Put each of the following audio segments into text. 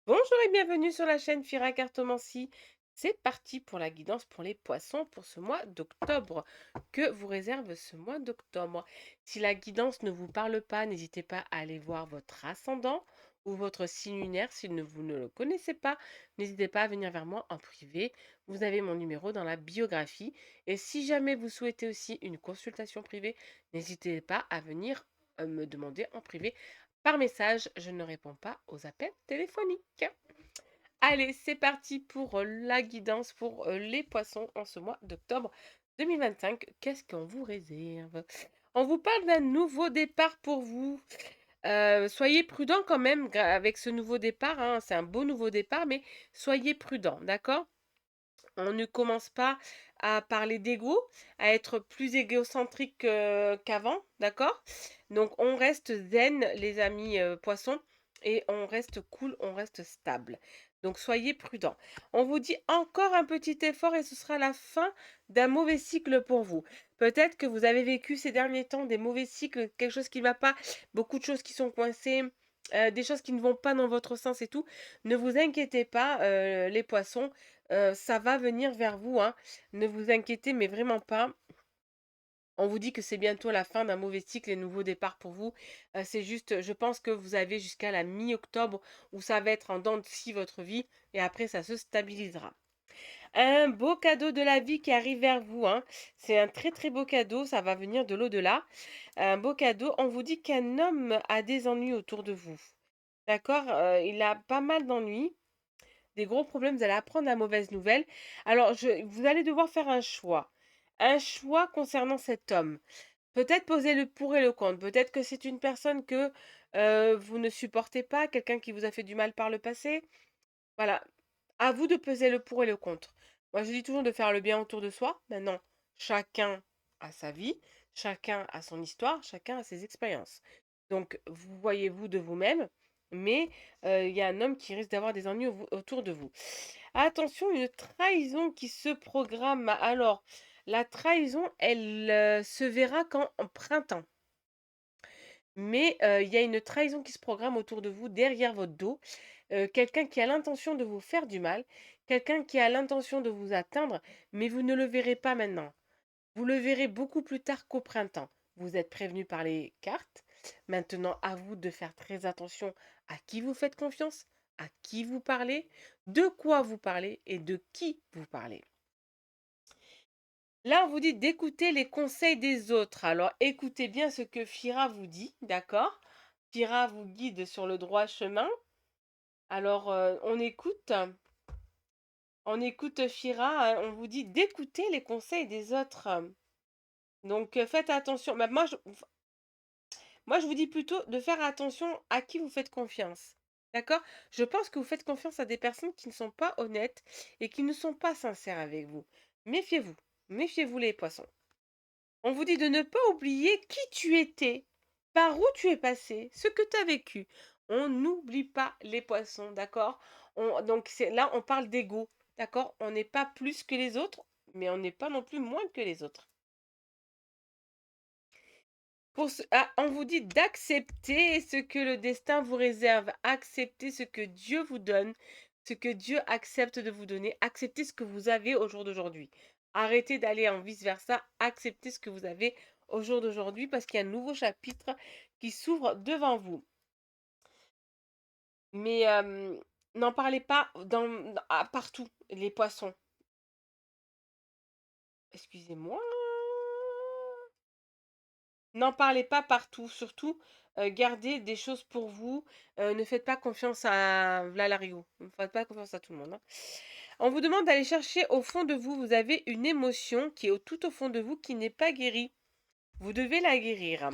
Bonjour et bienvenue sur la chaîne Fira Cartomancie. C'est parti pour la guidance pour les poissons pour ce mois d'octobre. Que vous réserve ce mois d'octobre? Si la guidance ne vous parle pas, n'hésitez pas à aller voir votre ascendant ou votre signe lunaire. Si vous ne le connaissez pas, n'hésitez pas à venir vers moi en privé. Vous avez mon numéro dans la biographie. Et si jamais vous souhaitez aussi une consultation privée, n'hésitez pas à venir me demander en privé par message. Je ne réponds pas aux appels téléphoniques. Allez, c'est parti pour la guidance pour les poissons en ce mois d'octobre 2025. Qu'est-ce qu'on vous réserve? On vous parle d'un nouveau départ pour vous. Soyez prudent quand même avec ce nouveau départ, hein. C'est un beau nouveau départ, mais soyez prudent, d'accord? On ne commence pas à parler d'ego, à être plus égocentrique qu'avant, d'accord? Donc on reste zen, les amis poissons, et on reste cool, on reste stable. Donc soyez prudents. On vous dit encore un petit effort et ce sera la fin d'un mauvais cycle pour vous. Peut-être que vous avez vécu ces derniers temps des mauvais cycles, quelque chose qui ne va pas, beaucoup de choses qui sont coincées, des choses qui ne vont pas dans votre sens et tout. Ne vous inquiétez pas, les poissons. Ça va venir vers vous, hein. Ne vous inquiétez, mais vraiment pas. On vous dit que c'est bientôt la fin d'un mauvais cycle et nouveau départ pour vous. C'est juste, je pense que vous avez jusqu'à la mi-octobre où ça va être en dents de scie votre vie et après ça se stabilisera. Un beau cadeau de la vie qui arrive vers vous, hein. C'est un très très beau cadeau, ça va venir de l'au-delà. Un beau cadeau. On vous dit qu'un homme a des ennuis autour de vous. D'accord? Il a pas mal d'ennuis, des gros problèmes, vous allez apprendre la mauvaise nouvelle. Alors, vous allez devoir faire un choix. Un choix concernant cet homme. Peut-être poser le pour et le contre. Peut-être que c'est une personne que vous ne supportez pas, quelqu'un qui vous a fait du mal par le passé. Voilà. À vous de peser le pour et le contre. Moi, je dis toujours de faire le bien autour de soi. Maintenant, chacun a sa vie, chacun a son histoire, chacun a ses expériences. Donc, vous voyez-vous de vous-même, mais il y a un homme qui risque d'avoir des ennuis autour de vous. Attention, une trahison qui se programme. Alors, la trahison, elle se verra qu'en en printemps. Mais il y a une trahison qui se programme autour de vous, derrière votre dos. Quelqu'un qui a l'intention de vous faire du mal, quelqu'un qui a l'intention de vous atteindre, mais vous ne le verrez pas maintenant. Vous le verrez beaucoup plus tard qu'au printemps. Vous êtes prévenu par les cartes. Maintenant, à vous de faire très attention à qui vous faites confiance, à qui vous parlez, de quoi vous parlez et de qui vous parlez. Là, on vous dit d'écouter les conseils des autres. Alors, écoutez bien ce que Fira vous dit, d'accord? Fira vous guide sur le droit chemin. Alors, on écoute Fira, on vous dit d'écouter les conseils des autres. Donc, faites attention. Bah, moi, je vous dis plutôt de faire attention à qui vous faites confiance. D'accord? Je pense que vous faites confiance à des personnes qui ne sont pas honnêtes et qui ne sont pas sincères avec vous. Méfiez-vous. Méfiez-vous les poissons. On vous dit de ne pas oublier qui tu étais, par où tu es passé, ce que tu as vécu. On n'oublie pas les poissons, d'accord? Donc là, on parle d'ego, d'accord? On n'est pas plus que les autres, mais on n'est pas non plus moins que les autres. On vous dit d'accepter ce que le destin vous réserve, accepter ce que Dieu vous donne, ce que Dieu accepte de vous donner, accepter ce que vous avez au jour d'aujourd'hui. Arrêtez d'aller en vice-versa, acceptez ce que vous avez au jour d'aujourd'hui parce qu'il y a un nouveau chapitre qui s'ouvre devant vous. Mais n'en parlez pas partout, les poissons. Excusez-moi. N'en parlez pas partout, surtout, gardez des choses pour vous, ne faites pas confiance à Larigot. Ne faites pas confiance à tout le monde, hein. On vous demande d'aller chercher au fond de vous, vous avez une émotion qui est tout au fond de vous qui n'est pas guérie. Vous devez la guérir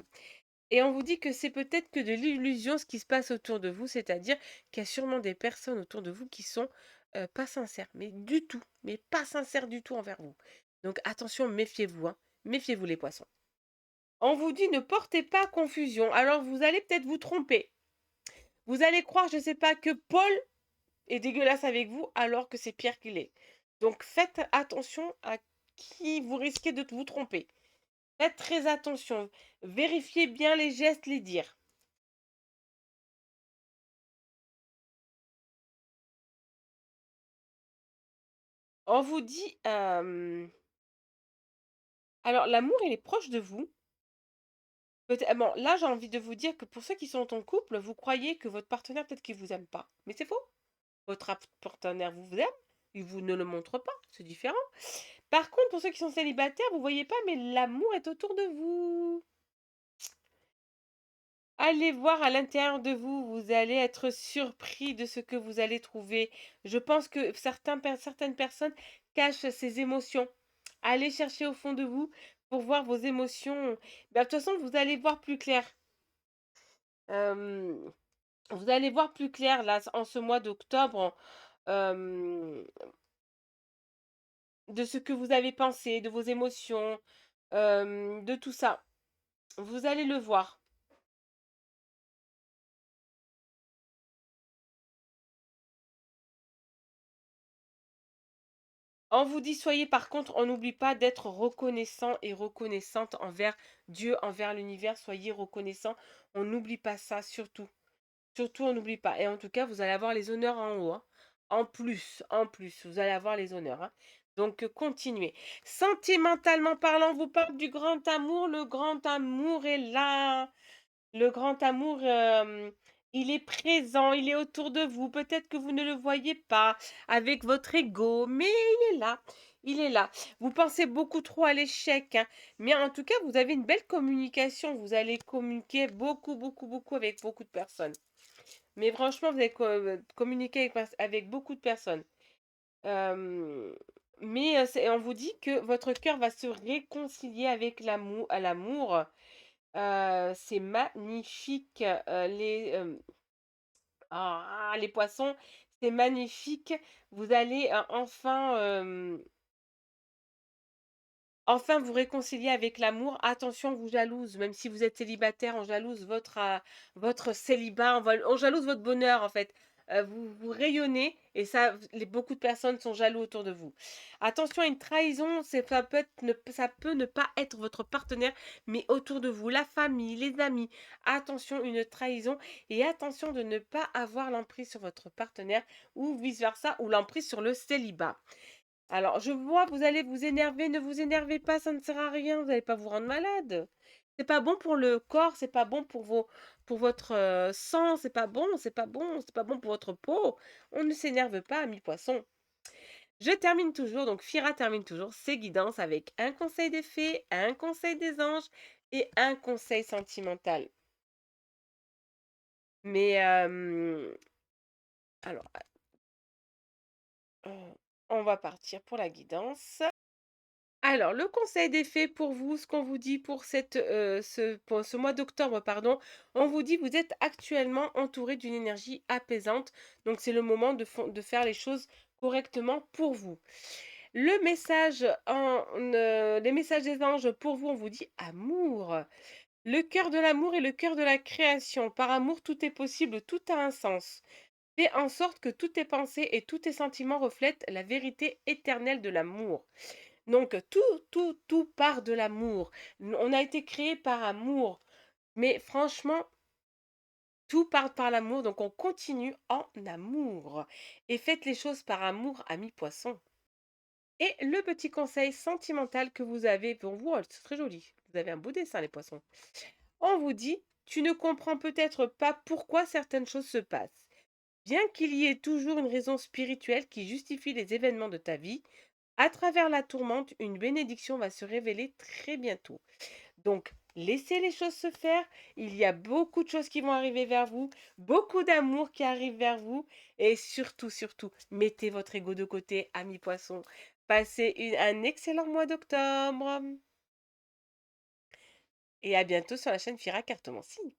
et on vous dit que c'est peut-être que de l'illusion ce qui se passe autour de vous, c'est-à-dire qu'il y a sûrement des personnes autour de vous qui sont, pas sincères, mais du tout, mais pas sincères du tout envers vous. Donc attention, méfiez-vous, hein, méfiez-vous les poissons. On vous dit ne portez pas confusion. Alors vous allez peut-être vous tromper. Vous allez croire, je ne sais pas, que Paul est dégueulasse avec vous alors que c'est Pierre qu'il est. Donc faites attention à qui vous risquez de vous tromper. Faites très attention. Vérifiez bien les gestes, les dires. On vous dit, alors l'amour, il est proche de vous. Bon, là, j'ai envie de vous dire que pour ceux qui sont en couple, vous croyez que votre partenaire, peut-être qu'il vous aime pas. Mais c'est faux. Votre partenaire vous aime, il vous ne le montre pas, c'est différent. Par contre, pour ceux qui sont célibataires, vous voyez pas, mais l'amour est autour de vous. Allez voir à l'intérieur de vous, vous allez être surpris de ce que vous allez trouver. Je pense que certaines personnes cachent ces émotions. Allez chercher au fond de vous pour voir vos émotions. Ben, de toute façon, vous allez voir plus clair. Euh, Vous allez voir plus clair là en ce mois d'octobre, euh, de ce que vous avez pensé, de vos émotions, de tout ça. Vous allez le voir. On vous dit, soyez par contre, on n'oublie pas d'être reconnaissant et reconnaissante envers Dieu, envers l'univers. Soyez reconnaissant. On n'oublie pas ça, surtout. Surtout, on n'oublie pas. Et en tout cas, vous allez avoir les honneurs en haut, hein. En plus, vous allez avoir les honneurs, hein. Donc, continuez. Sentimentalement parlant, vous parle du grand amour. Le grand amour est là. Le grand amour, il est présent, il est autour de vous. Peut-être que vous ne le voyez pas avec votre ego, mais il est là. Il est là. Vous pensez beaucoup trop à l'échec, hein, mais en tout cas, vous avez une belle communication. Vous allez communiquer beaucoup, beaucoup, beaucoup avec beaucoup de personnes. Mais franchement, vous allez communiquer avec beaucoup de personnes. Euh, mais on vous dit que votre cœur va se réconcilier avec l'amour, à l'amour. C'est magnifique. Les poissons, c'est magnifique. Vous allez enfin vous réconcilier avec l'amour. Attention, vous jalouse. Même si vous êtes célibataire, on jalouse votre célibat. On jalouse votre bonheur, en fait. Vous rayonnez et ça, beaucoup de personnes sont jaloux autour de vous. Attention à une trahison, ça peut ne pas être votre partenaire, mais autour de vous, la famille, les amis. Attention, une trahison et attention de ne pas avoir l'emprise sur votre partenaire ou vice-versa, ou l'emprise sur le célibat. Alors, je vois, vous allez vous énerver, ne vous énervez pas, ça ne sert à rien, vous n'allez pas vous rendre malade. C'est pas bon pour le corps, c'est pas bon pour votre sang, c'est pas bon pour votre peau. On ne s'énerve pas, ami poisson. Je termine toujours, donc Fira termine toujours ses guidances avec un conseil des fées, un conseil des anges et un conseil sentimental. Mais, alors, on va partir pour la guidance. Alors, le conseil des fées pour vous, ce qu'on vous dit pour pour ce mois d'octobre, pardon, on vous dit vous êtes actuellement entouré d'une énergie apaisante, donc c'est le moment de faire les choses correctement pour vous. Les messages des anges pour vous, on vous dit amour. Le cœur de l'amour est le cœur de la création. Par amour, tout est possible, tout a un sens. Fais en sorte que toutes tes pensées et tous tes sentiments reflètent la vérité éternelle de l'amour. Donc tout part de l'amour. On a été créé par amour. Mais franchement, tout part par l'amour. Donc on continue en amour. Et faites les choses par amour, ami poisson. Et le petit conseil sentimental que vous avez pour vous, oh, c'est très joli. Vous avez un beau dessin, les poissons. On vous dit, tu ne comprends peut-être pas pourquoi certaines choses se passent. Bien qu'il y ait toujours une raison spirituelle qui justifie les événements de ta vie, à travers la tourmente, une bénédiction va se révéler très bientôt. Donc, laissez les choses se faire. Il y a beaucoup de choses qui vont arriver vers vous, beaucoup d'amour qui arrive vers vous. Et surtout, surtout, mettez votre ego de côté, amis poissons. Passez un excellent mois d'octobre. Et à bientôt sur la chaîne Fira Cartomancie.